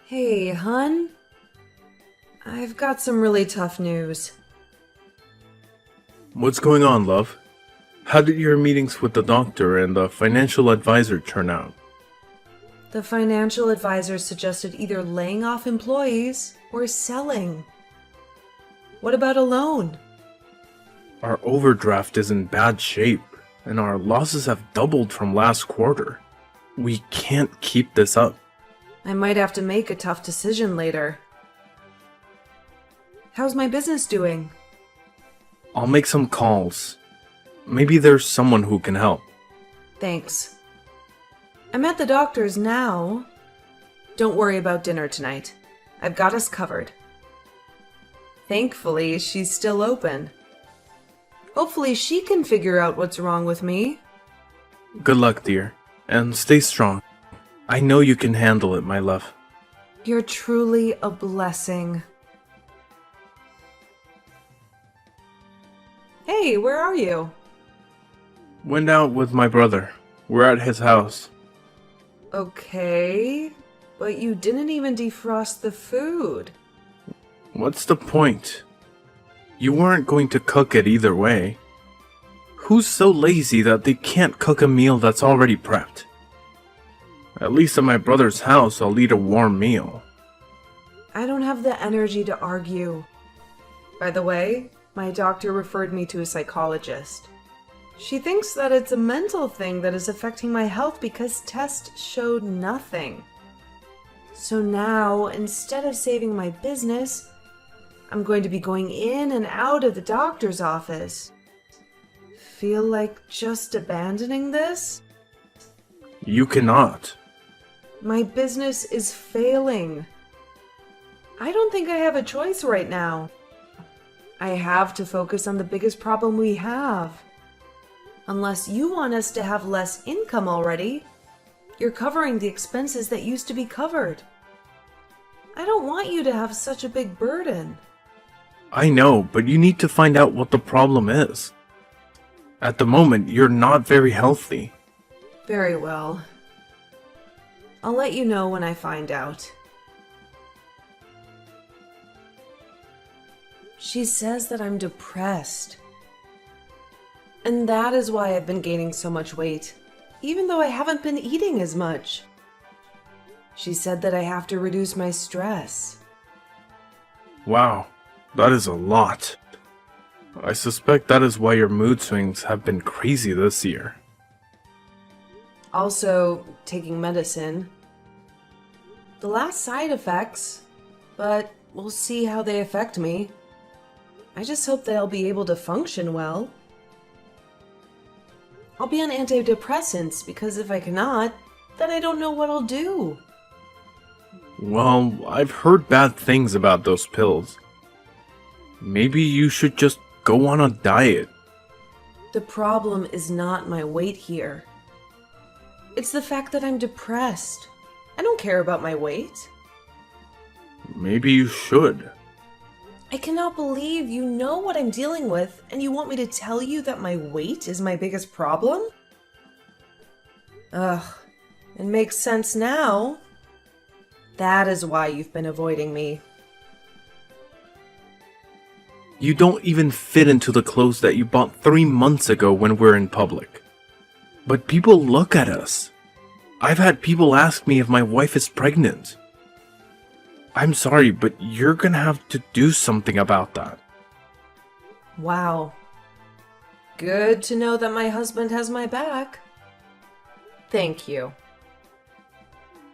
Hey, hun. I've got some really tough news. What's going on, love? How did your meetings with the doctor and the financial advisor turn out? The financial advisor suggested either laying off employees or selling. What about a loan? Our overdraft is in bad shape, and our losses have doubled from last quarter. We can't keep this up. I might have to make a tough decision later. How's my business doing? I'll make some calls. Maybe there's someone who can help. Thanks. I'm at the doctor's now. Don't worry about dinner tonight. I've got us covered. Thankfully, she's still open. Hopefully she can figure out what's wrong with me. Good luck, dear, and stay strong. I know you can handle it, my love. You're truly a blessing. Hey, where are you? Went out with my brother. We're at his house. Okay, but you didn't even defrost the food. What's the point? You weren't going to cook it either way. Who's so lazy that they can't cook a meal that's already prepped? At least at my brother's house, I'll eat a warm meal. I don't have the energy to argue. By the way, my doctor referred me to a psychologist. She thinks that it's a mental thing that is affecting my health because tests showed nothing. So now, instead of saving my business, I'm going to be going in and out of the doctor's office. Feel like just abandoning this? You cannot. My business is failing. I don't think I have a choice right now. I have to focus on the biggest problem we have. Unless you want us to have less income already, you're covering the expenses that used to be covered. I don't want you to have such a big burden. I know, but you need to find out what the problem is. At the moment, you're not very healthy. Very well. I'll let you know when I find out. She says that I'm depressed. And that is why I've been gaining so much weight, even though I haven't been eating as much. She said that I have to reduce my stress. Wow, that is a lot. I suspect that is why your mood swings have been crazy this year. Also, taking medicine. The last side effects, but we'll see how they affect me. I just hope that I'll be able to function well. I'll be on antidepressants because if I cannot, then I don't know what I'll do. Well, I've heard bad things about those pills. Maybe you should just go on a diet. The problem is not my weight here. It's the fact that I'm depressed. I don't care about my weight. Maybe you should. I cannot believe you know what I'm dealing with and you want me to tell you that my weight is my biggest problem? Ugh, it makes sense now. That is why you've been avoiding me. You don't even fit into the clothes that you bought 3 months ago when we're in public. But people look at us. I've had people ask me if my wife is pregnant. I'm sorry, but you're gonna have to do something about that. Wow. Good to know that my husband has my back. Thank you.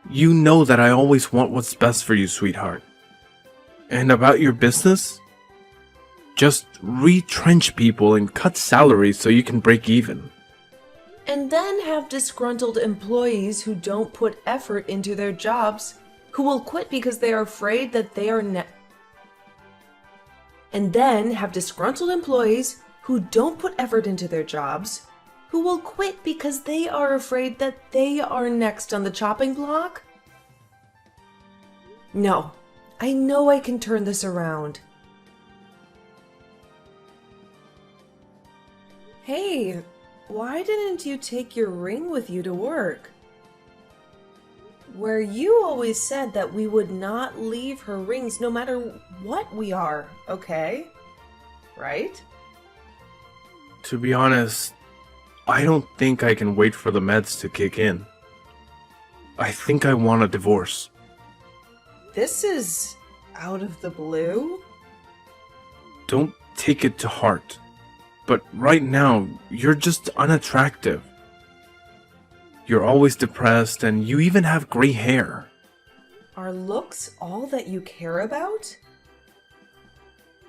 You know that I always want what's best for you, sweetheart. And about your business? Just retrench people and cut salaries so you can break even. And then have disgruntled employees who don't put effort into their jobs, who will quit because they are afraid that they are And then have disgruntled employees who don't put effort into their jobs, who will quit because they are afraid that they are next on the chopping block? No, I know I can turn this around. Hey, why didn't you take your ring with you to work? where you always said that we would not leave her rings no matter what we are, okay? Right? To be honest, I don't think I can wait for the meds to kick in. I think I want a divorce. This is out of the blue? Don't take it to heart. But right now, you're just unattractive. You're always depressed and you even have gray hair. Are looks all that you care about?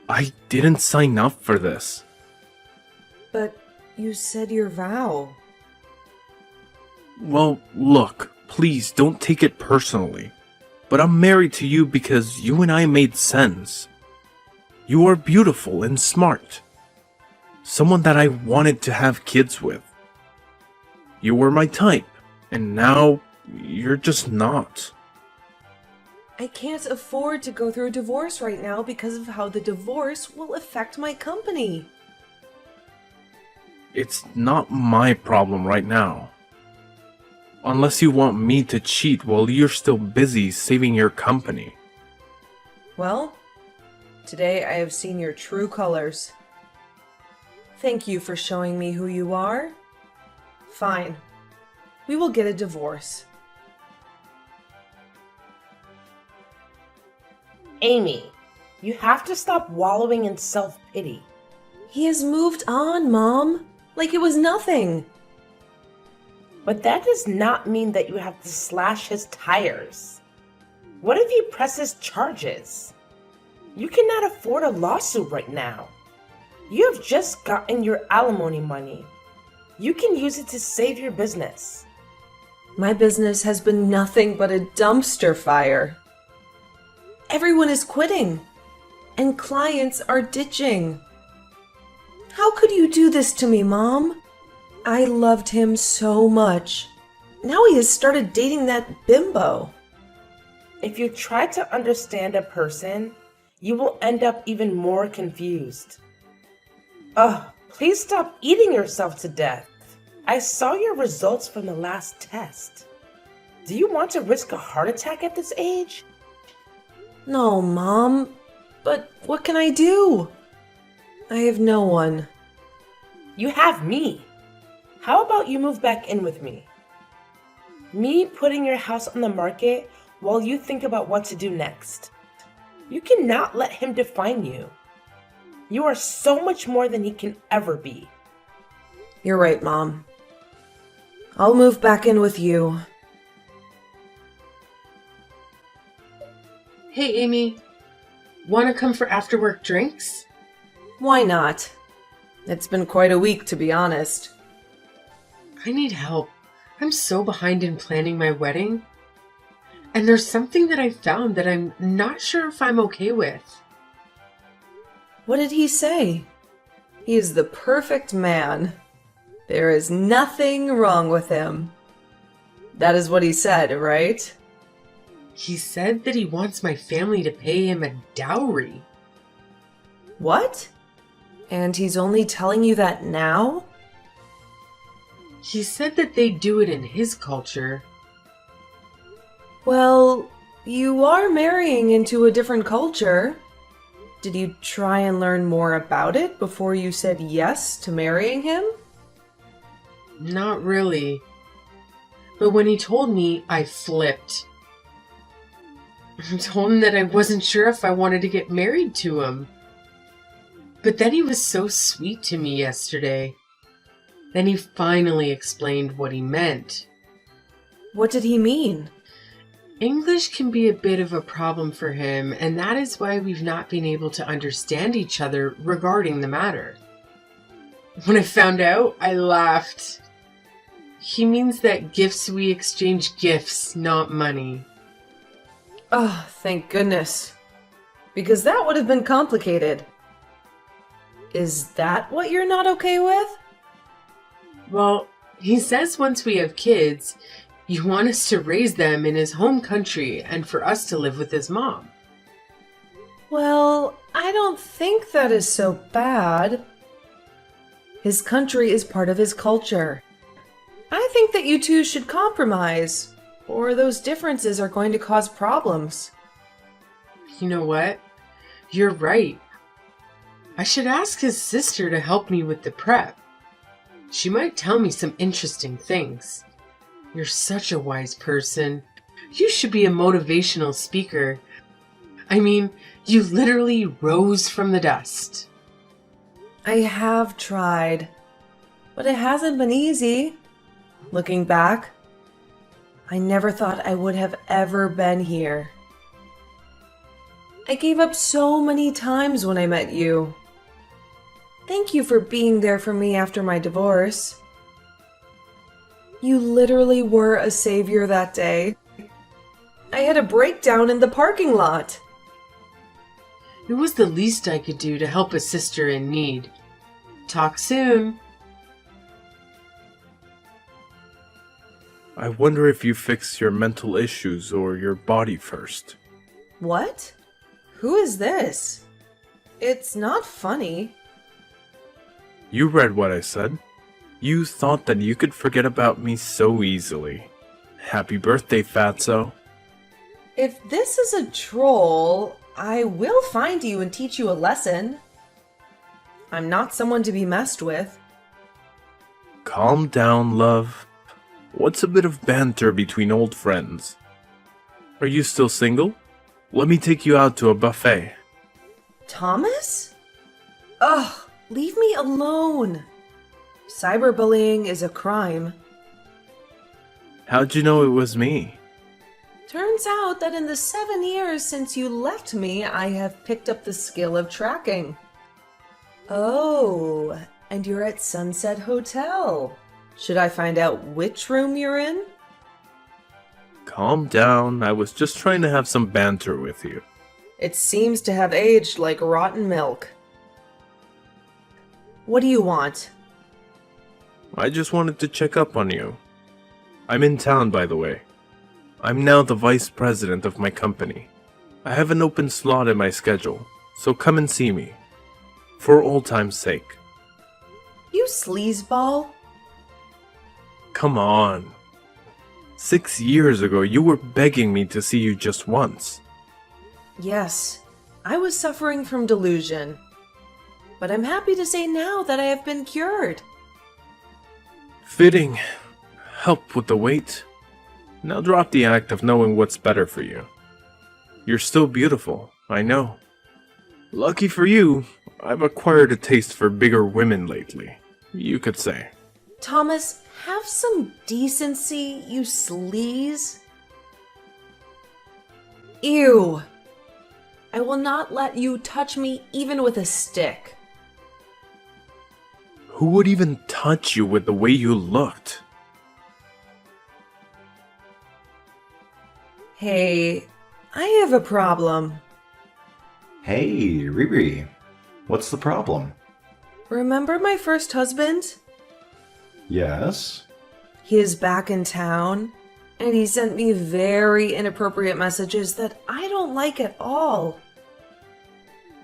I didn't sign up for this. But you said your vow. Well, look, please don't take it personally. But I'm married to you because you and I made sense. You are beautiful and smart. Someone that I wanted to have kids with. You were my type, and now you're just not. I can't afford to go through a divorce right now because of how the divorce will affect my company. It's not my problem right now. Unless you want me to cheat while you're still busy saving your company. Well, today I have seen your true colors. Thank you for showing me who you are. Fine. We will get a divorce. Amy, you have to stop wallowing in self-pity. He has moved on, Mom. Like it was nothing. But that does not mean that you have to slash his tires. What if he presses charges? You cannot afford a lawsuit right now. You have just gotten your alimony money. You can use it to save your business. My business has been nothing but a dumpster fire. Everyone is quitting, and clients are ditching. How could you do this to me, Mom? I loved him so much. Now he has started dating that bimbo. If you try to understand a person, you will end up even more confused. Ugh, please stop eating yourself to death. I saw your results from the last test. Do you want to risk a heart attack at this age? No, Mom. But what can I do? I have no one. You have me. How about you move back in with me? Me putting your house on the market while you think about what to do next. You cannot let him define you. You are so much more than he can ever be. You're right, Mom. I'll move back in with you. Hey, Amy. Want to come for after-work drinks? Why not? It's been quite a week, to be honest. I need help. I'm so behind in planning my wedding. And there's something that I found that I'm not sure if I'm okay with. What did he say? He is the perfect man. There is nothing wrong with him. That is what he said, right? He said that he wants my family to pay him a dowry. What? And he's only telling you that now? He said that they do it in his culture. Well, you are marrying into a different culture. Did you try and learn more about it before you said yes to marrying him? Not really. But when he told me, I flipped. I told him that I wasn't sure if I wanted to get married to him. But then he was so sweet to me yesterday. Then he finally explained what he meant. What did he mean? English can be a bit of a problem for him, and that is why we've not been able to understand each other regarding the matter. When I found out, I laughed. He means that gifts we exchange gifts, not money. Oh, thank goodness. Because that would have been complicated. Is that what you're not okay with? Well, he says once we have kids, you want us to raise them in his home country and for us to live with his mom. Well, I don't think that is so bad. His country is part of his culture. I think that you two should compromise. or those differences are going to cause problems. You know what? You're right. I should ask his sister to help me with the prep. She might tell me some interesting things. You're such a wise person. You should be a motivational speaker. I mean, you literally rose from the dust. I have tried, but it hasn't been easy. Looking back, I never thought I would have ever been here. I gave up so many times when I met you. Thank you for being there for me after my divorce. You literally were a savior that day. I had a breakdown in the parking lot. It was the least I could do to help a sister in need. Talk soon. I wonder if you fix your mental issues or your body first. What? Who is this? It's not funny. You read what I said. You thought that you could forget about me so easily. Happy birthday, Fatso. If this is a troll, I will find you and teach you a lesson. I'm not someone to be messed with. Calm down, love. What's a bit of banter between old friends? Are you still single? Let me take you out to a buffet. Thomas? Ugh, leave me alone. Cyberbullying is a crime. How'd you know it was me? Turns out that in the 7 years since you left me, I have picked up the skill of tracking. Oh, and you're at Sunset Hotel. Should I find out which room you're in? Calm down, I was just trying to have some banter with you. It seems to have aged like rotten milk. What do you want? I just wanted to check up on you. I'm in town, by the way. I'm now the vice president of my company. I have an open slot in my schedule, so come and see me. For old time's sake. You sleazeball? Come on. 6 years ago, you were begging me to see you just once. Yes, I was suffering from delusion. But I'm happy to say now that I have been cured. Fitting. Help with the weight. Now drop the act of knowing what's better for you. You're still beautiful, I know. Lucky for you, I've acquired a taste for bigger women lately, you could say. Thomas, have some decency, you sleaze. Ew. I will not let you touch me even with a stick. Who would even touch you with the way you looked? Hey, I have a problem. Hey, Riri. What's the problem? Remember my first husband? Yes? He is back in town, and he sent me very inappropriate messages that I don't like at all.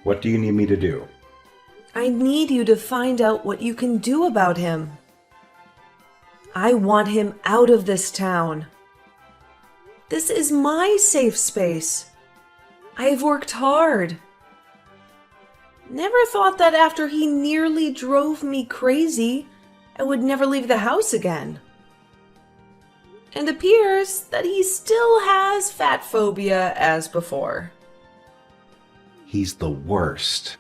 What do you need me to do? I need you to find out what you can do about him. I want him out of this town. This is my safe space. I've worked hard. Never thought that after he nearly drove me crazy, I would never leave the house again. And appears that he still has fat phobia as before. He's the worst.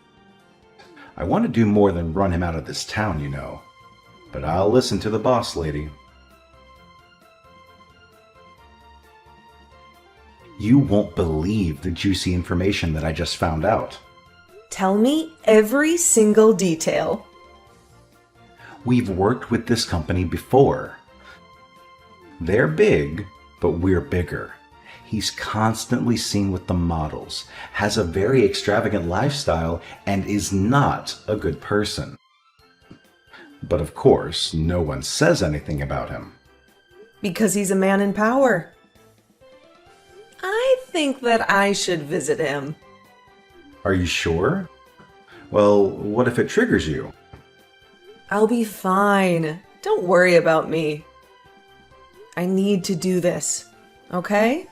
I want to do more than run him out of this town, you know. But I'll listen to the boss lady. You won't believe the juicy information that I just found out. Tell me every single detail. We've worked with this company before. They're big, but we're bigger. He's constantly seen with the models, has a very extravagant lifestyle, and is not a good person. But of course, no one says anything about him. Because he's a man in power. I think that I should visit him. Are you sure? Well, what if it triggers you? I'll be fine. Don't worry about me. I need to do this. okay?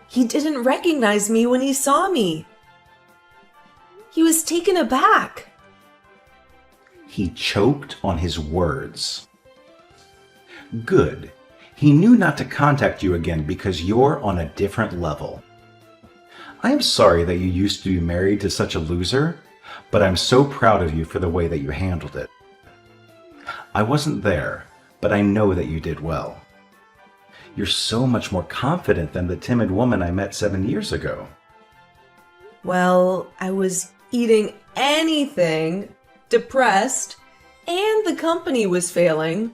He didn't recognize me when he saw me. He was taken aback. He choked on his words. Good. He knew not to contact you again because you're on a different level. I am sorry that you used to be married to such a loser, but I'm so proud of you for the way that you handled it. I wasn't there, but I know that you did well. You're so much more confident than the timid woman I met 7 years ago. Well, I was eating anything, depressed, and the company was failing.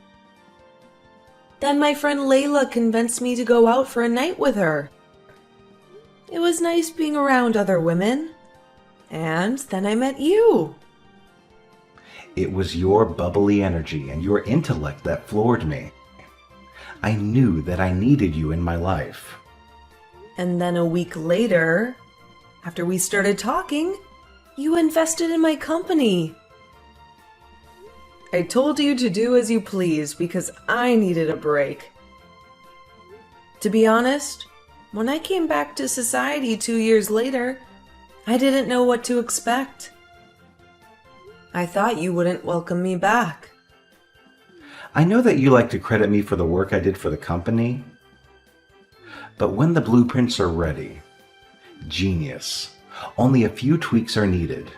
Then my friend Layla convinced me to go out for a night with her. It was nice being around other women. And then I met you. It was your bubbly energy and your intellect that floored me. I knew that I needed you in my life. And then a week later, after we started talking, you invested in my company. I told you to do as you please because I needed a break. To be honest, when I came back to society 2 years later, I didn't know what to expect. I thought you wouldn't welcome me back. I know that you like to credit me for the work I did for the company, but when the blueprints are ready, genius, only a few tweaks are needed.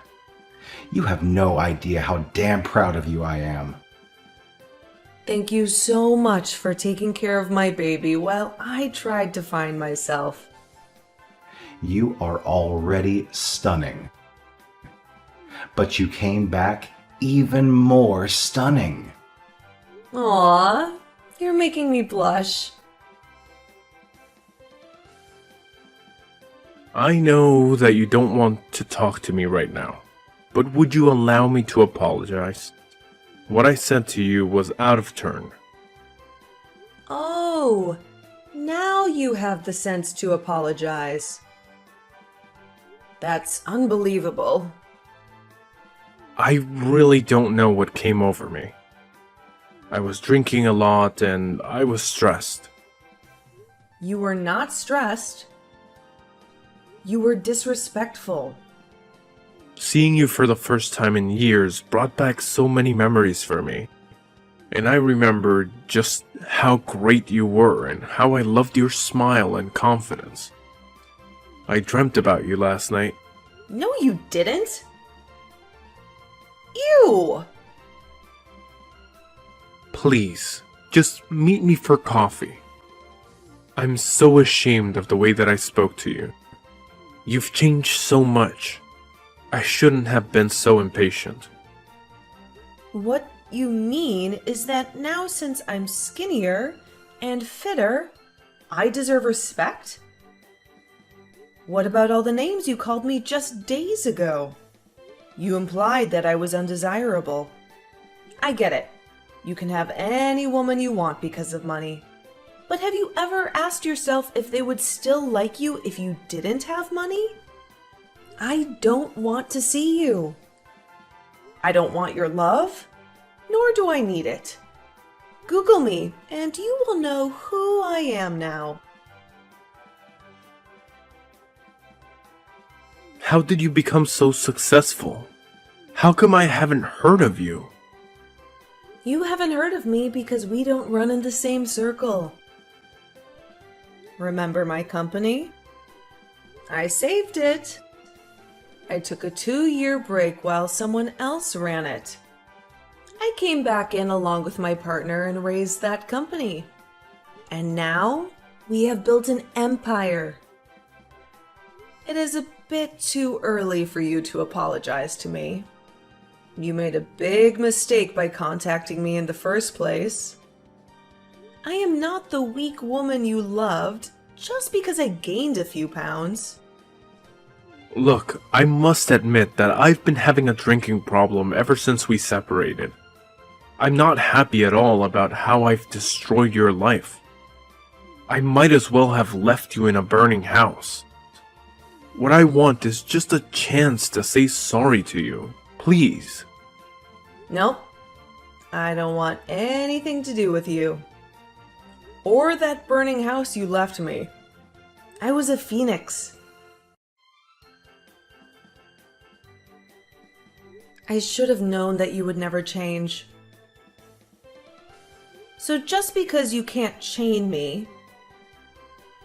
You have no idea how damn proud of you I am. Thank you so much for taking care of my baby while I tried to find myself. You are already stunning. But you came back even more stunning. Aw, you're making me blush. I know that you don't want to talk to me right now, but would you allow me to apologize? What I said to you was out of turn. Oh, now you have the sense to apologize. That's unbelievable. I really don't know what came over me. I was drinking a lot and I was stressed. You were not stressed. You were disrespectful. Seeing you for the first time in years brought back so many memories for me. And I remembered just how great you were and how I loved your smile and confidence. I dreamt about you last night. No, you didn't. Ew! Please, just meet me for coffee. I'm so ashamed of the way that I spoke to you. You've changed so much. I shouldn't have been so impatient. What you mean is that now since I'm skinnier and fitter, I deserve respect? What about all the names you called me just days ago? You implied that I was undesirable. I get it. You can have any woman you want because of money. But have you ever asked yourself if they would still like you if you didn't have money? I don't want to see you. I don't want your love, nor do I need it. Google me, and you will know who I am now. How did you become so successful? How come I haven't heard of you? You haven't heard of me because we don't run in the same circle. Remember my company? I saved it. I took a 2-year break while someone else ran it. I came back in along with my partner and raised that company. And now we have built an empire. It is a bit too early for you to apologize to me. You made a big mistake by contacting me in the first place. I am not the weak woman you loved just because I gained a few pounds. Look, I must admit that I've been having a drinking problem ever since we separated. I'm not happy at all about how I've destroyed your life. I might as well have left you in a burning house. What I want is just a chance to say sorry to you. Please. Nope. I don't want anything to do with you. Or that burning house you left me. I was a phoenix. I should have known that you would never change. So just because you can't chain me,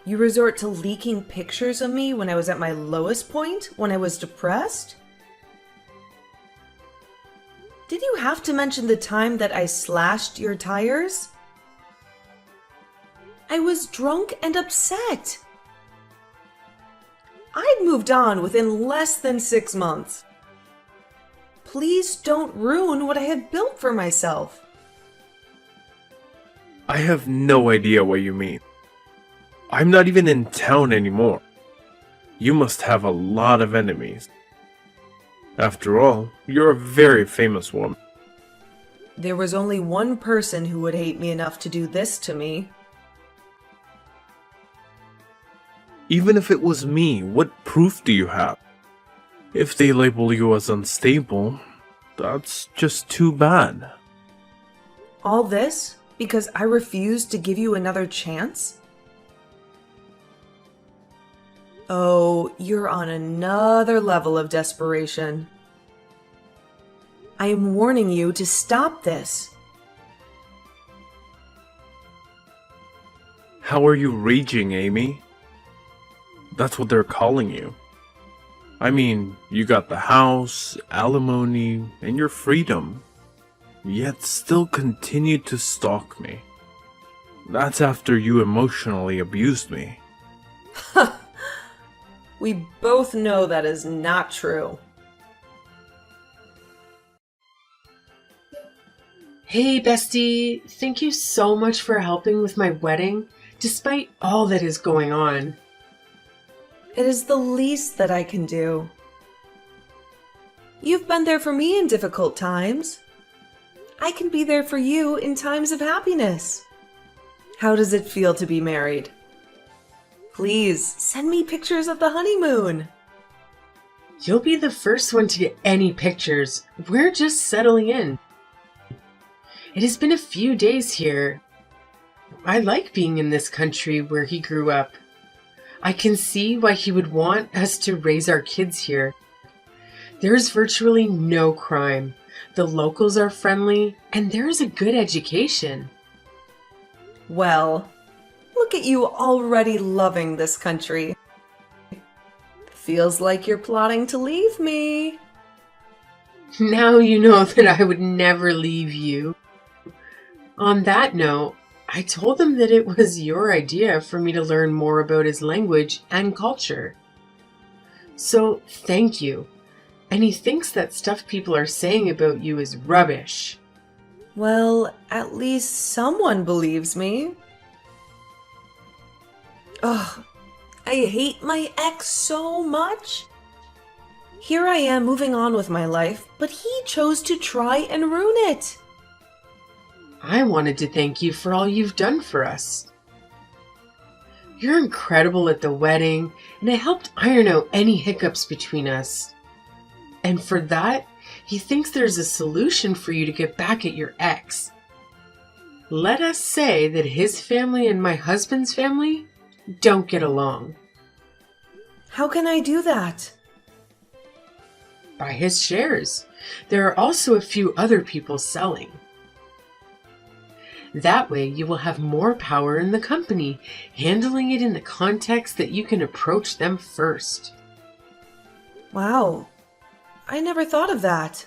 you resort to leaking pictures of me when I was at my lowest point, when I was depressed? Did you have to mention the time that I slashed your tires? I was drunk and upset. I'd moved on within less than 6 months. Please don't ruin what I have built for myself. I have no idea what you mean. I'm not even in town anymore. You must have a lot of enemies. After all, you're a very famous woman. There was only one person who would hate me enough to do this to me. Even if it was me, what proof do you have? If they label you as unstable, that's just too bad. All this because I refused to give you another chance? Oh, you're on another level of desperation. I am warning you to stop this. How are you raging, Amy? That's what they're calling you. I mean, you got the house, alimony, and your freedom, yet still continue to stalk me. That's after you emotionally abused me. We both know that is not true. Hey, bestie. Thank you so much for helping with my wedding, despite all that is going on. It is the least that I can do. You've been there for me in difficult times. I can be there for you in times of happiness. How does it feel to be married? Please, send me pictures of the honeymoon. You'll be the first one to get any pictures. We're just settling in. It has been a few days here. I like being in this country where he grew up. I can see why he would want us to raise our kids here. There's virtually no crime. The locals are friendly, and there is a good education. Well, look at you already loving this country. Feels like you're plotting to leave me. Now you know that I would never leave you. On that note, I told him that it was your idea for me to learn more about his language and culture. So, thank you. And he thinks that stuff people are saying about you is rubbish. Well, at least someone believes me. Ugh, I hate my ex so much. Here I am moving on with my life, but he chose to try and ruin it. I wanted to thank you for all you've done for us. You're incredible at the wedding, and it helped iron out any hiccups between us. And for that, he thinks there's a solution for you to get back at your ex. Let us say that his family and my husband's family don't get along. How can I do that? Buy his shares. There are also a few other people selling. That way you will have more power in the company, handling it in the context that you can approach them first. Wow, I never thought of that.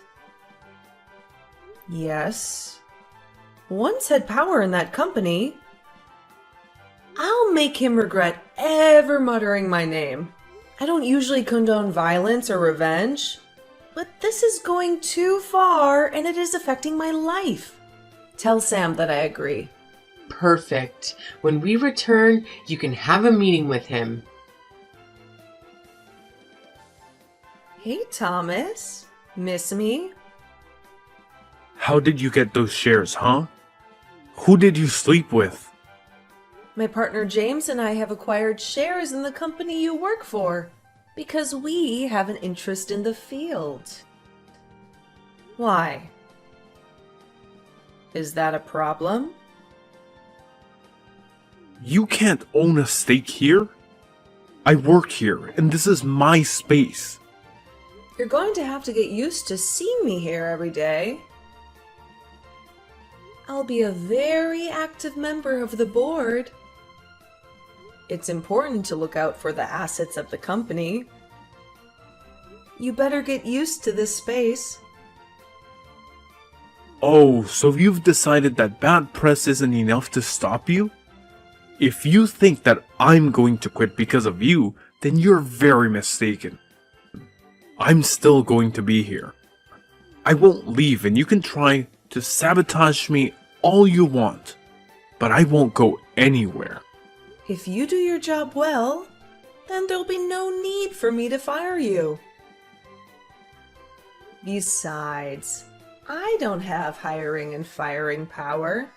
Yes, once had power in that company. I'll make him regret ever muttering my name. I don't usually condone violence or revenge, but this is going too far and it is affecting my life. Tell Sam that I agree. Perfect. When we return, you can have a meeting with him. Hey, Thomas. Miss me? How did you get those shares, huh? Who did you sleep with? My partner James and I have acquired shares in the company you work for because we have an interest in the field. Why? Is that a problem? You can't own a stake here? I work here, and this is my space. You're going to have to get used to seeing me here every day. I'll be a very active member of the board. It's important to look out for the assets of the company. You better get used to this space. Oh, so you've decided that bad press isn't enough to stop you? If you think that I'm going to quit because of you, then you're very mistaken. I'm still going to be here. I won't leave, and you can try to sabotage me all you want, but I won't go anywhere. If you do your job well, then there'll be no need for me to fire you. Besides, I don't have hiring and firing power.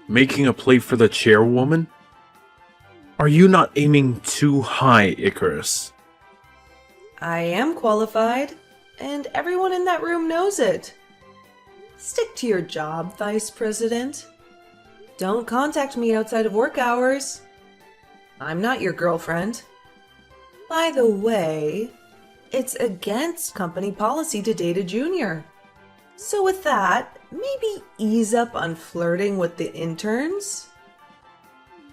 Making a play for the chairwoman? Are you not aiming too high, Icarus? I am qualified, and everyone in that room knows it. Stick to your job, Vice President. Don't contact me outside of work hours. I'm not your girlfriend. By the way, it's against company policy to date a junior. So with that, maybe ease up on flirting with the interns?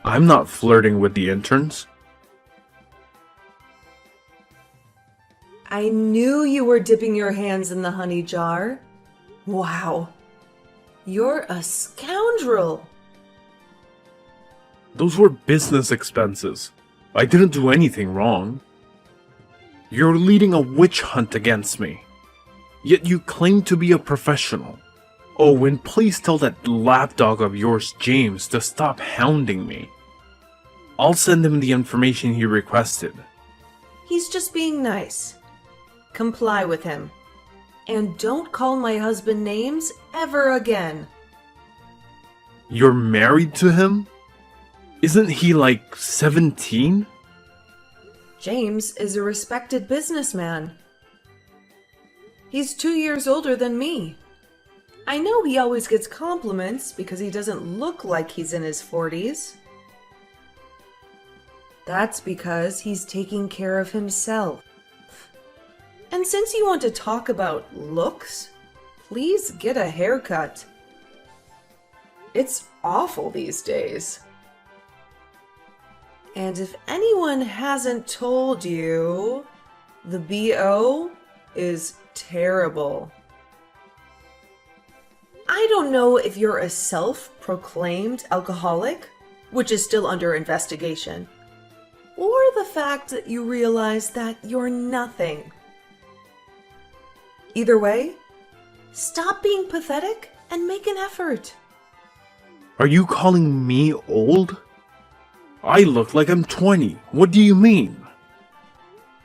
I'm not flirting with the interns. I knew you were dipping your hands in the honey jar. Wow. You're a scoundrel. Those were business expenses. I didn't do anything wrong. You're leading a witch hunt against me. Yet you claim to be a professional. Oh, and please tell that lapdog of yours, James, to stop hounding me. I'll send him the information he requested. He's just being nice. Comply with him. And don't call my husband names ever again. You're married to him? Isn't he like 17? James is a respected businessman. He's 2 years older than me. I know he always gets compliments because he doesn't look like he's in his 40s. That's because he's taking care of himself. And since you want to talk about looks, please get a haircut. It's awful these days. And if anyone hasn't told you, the BO is terrible. I don't know if you're a self-proclaimed alcoholic, which is still under investigation, or the fact that you realize that you're nothing. Either way, stop being pathetic and make an effort. Are you calling me old? I look like I'm 20. What do you mean?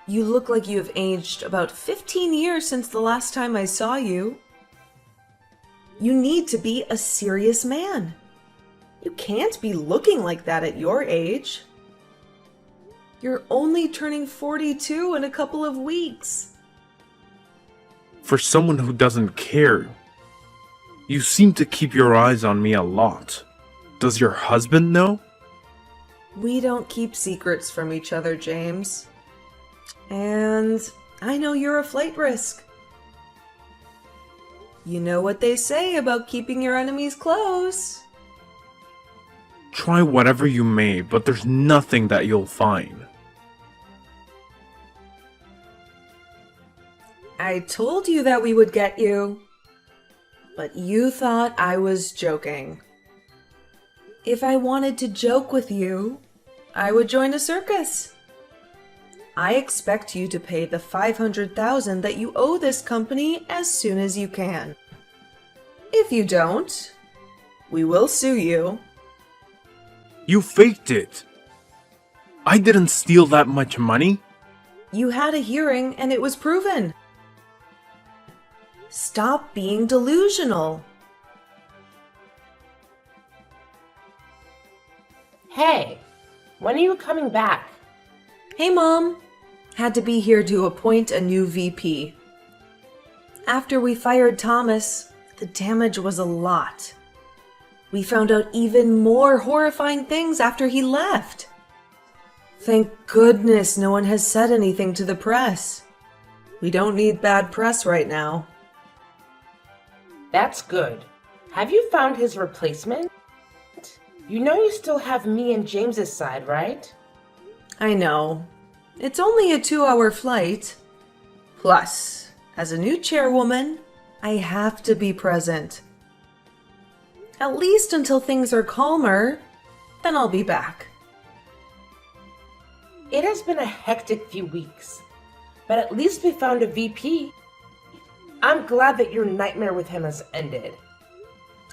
You look like you have aged about 15 years since the last time I saw you. You need to be a serious man. You can't be looking like that at your age. You're only turning 42 in a couple of weeks. For someone who doesn't care, you seem to keep your eyes on me a lot. Does your husband know? We don't keep secrets from each other, James. And I know you're a flight risk. You know what they say about keeping your enemies close. Try whatever you may, but there's nothing that you'll find. I told you that we would get you. But you thought I was joking. If I wanted to joke with you, I would join a circus. I expect you to pay the $500,000 that you owe this company as soon as you can. If you don't, we will sue you. You faked it. I didn't steal that much money. You had a hearing and it was proven. Stop being delusional. Hey, when are you coming back? Hey, Mom. Had to be here to appoint a new VP. After we fired Thomas, the damage was a lot. We found out even more horrifying things after he left. Thank goodness no one has said anything to the press. We don't need bad press right now. That's good. Have you found his replacement? You know you still have me and James's side, right? I know. It's only a 2-hour flight. Plus, as a new chairwoman, I have to be present. At least until things are calmer, then I'll be back. It has been a hectic few weeks, but at least we found a VP. I'm glad that your nightmare with him has ended.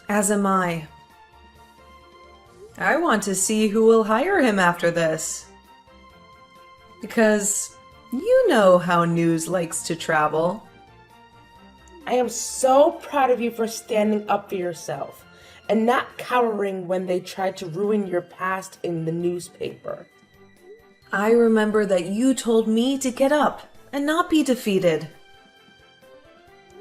As am I. I want to see who will hire him after this. Because you know how news likes to travel. I am so proud of you for standing up for yourself and not cowering when they tried to ruin your past in the newspaper. I remember that you told me to get up and not be defeated.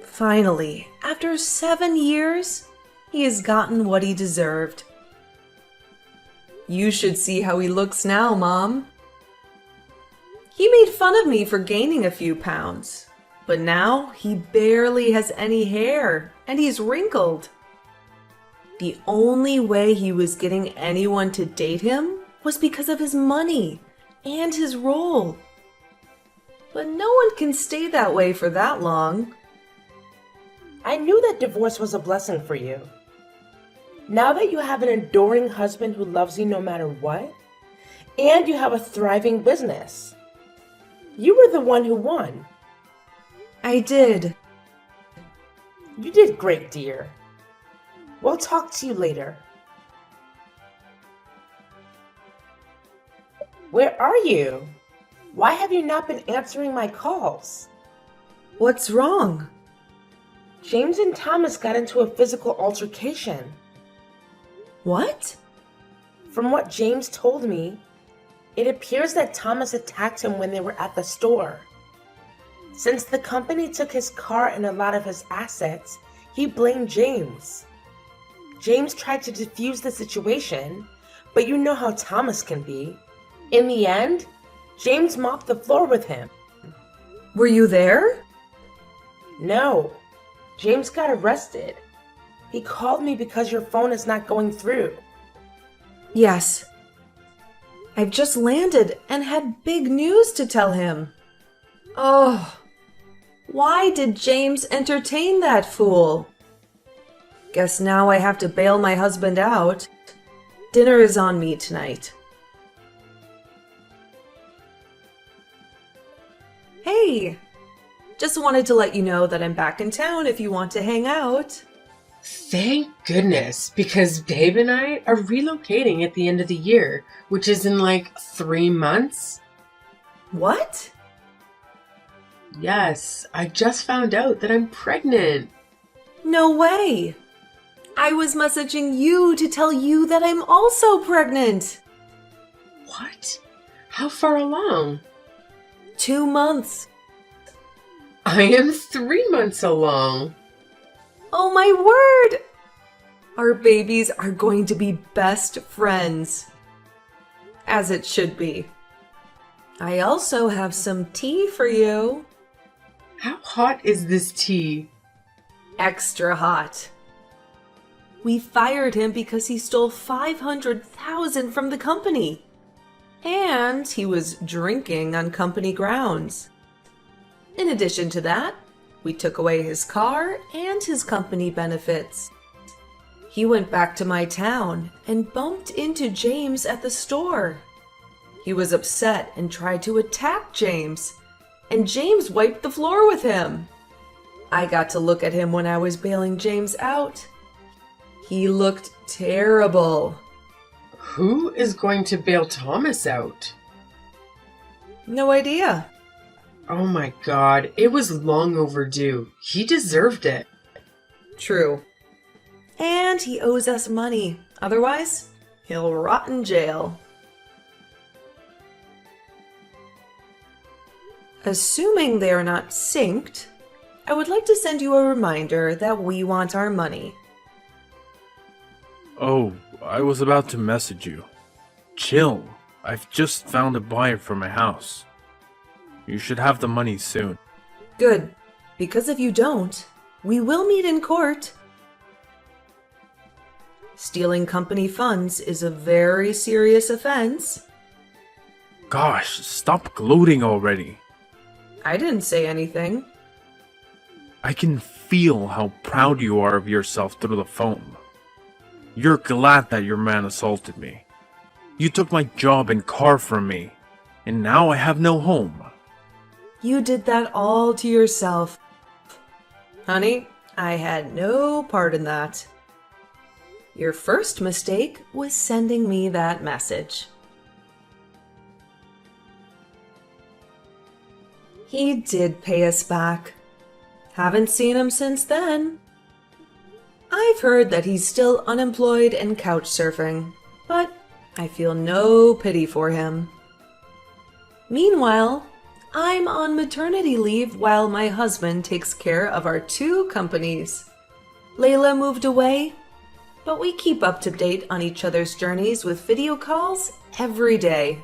Finally, after 7 years, he has gotten what he deserved. You should see how he looks now, Mom. He made fun of me for gaining a few pounds, but now he barely has any hair and he's wrinkled. The only way he was getting anyone to date him was because of his money and his role. But no one can stay that way for that long. I knew that divorce was a blessing for you. Now that you have an adoring husband who loves you no matter what, and you have a thriving business, you were the one who won. I did. You did great, dear. We'll talk to you later. Where are you? Why have you not been answering my calls? What's wrong? James and Thomas got into a physical altercation. What? From what James told me, it appears that Thomas attacked him when they were at the store. Since the company took his car and a lot of his assets, he blamed James. James tried to defuse the situation, but you know how Thomas can be. In the end, James mopped the floor with him. Were you there? No, James got arrested. He called me because your phone is not going through. Yes. I've just landed and had big news to tell him. Oh, why did James entertain that fool? Guess now I have to bail my husband out. Dinner is on me tonight. Hey, just wanted to let you know that I'm back in town if you want to hang out. Thank goodness, because Dave and I are relocating at the end of the year, which is in like 3 months. What? Yes, I just found out that I'm pregnant. No way. I was messaging you to tell you that I'm also pregnant. What? How far along? 2 months. I am 3 months along. Oh my word! Our babies are going to be best friends. As it should be. I also have some tea for you. How hot is this tea? Extra hot. We fired him because he stole $500,000 from the company. And he was drinking on company grounds. In addition to that, we took away his car and his company benefits. He went back to my town and bumped into James at the store. He was upset and tried to attack James, and James wiped the floor with him. I got to look at him when I was bailing James out. He looked terrible. Who is going to bail Thomas out? No idea. Oh my god, it was long overdue. He deserved it. True. And he owes us money. Otherwise, he'll rot in jail. Assuming they are not synced, I would like to send you a reminder that we want our money. Oh, I was about to message you. Chill. I've just found a buyer for my house. You should have the money soon. Good, because if you don't, we will meet in court. Stealing company funds is a very serious offense. Gosh, stop gloating already. I didn't say anything. I can feel how proud you are of yourself through the phone. You're glad that your man assaulted me. You took my job and car from me, and now I have no home. You did that all to yourself. Honey, I had no part in that. Your first mistake was sending me that message. He did pay us back. Haven't seen him since then. I've heard that he's still unemployed and couch surfing, but I feel no pity for him. Meanwhile, I'm on maternity leave while my husband takes care of our 2 companies. Layla moved away, but we keep up to date on each other's journeys with video calls every day.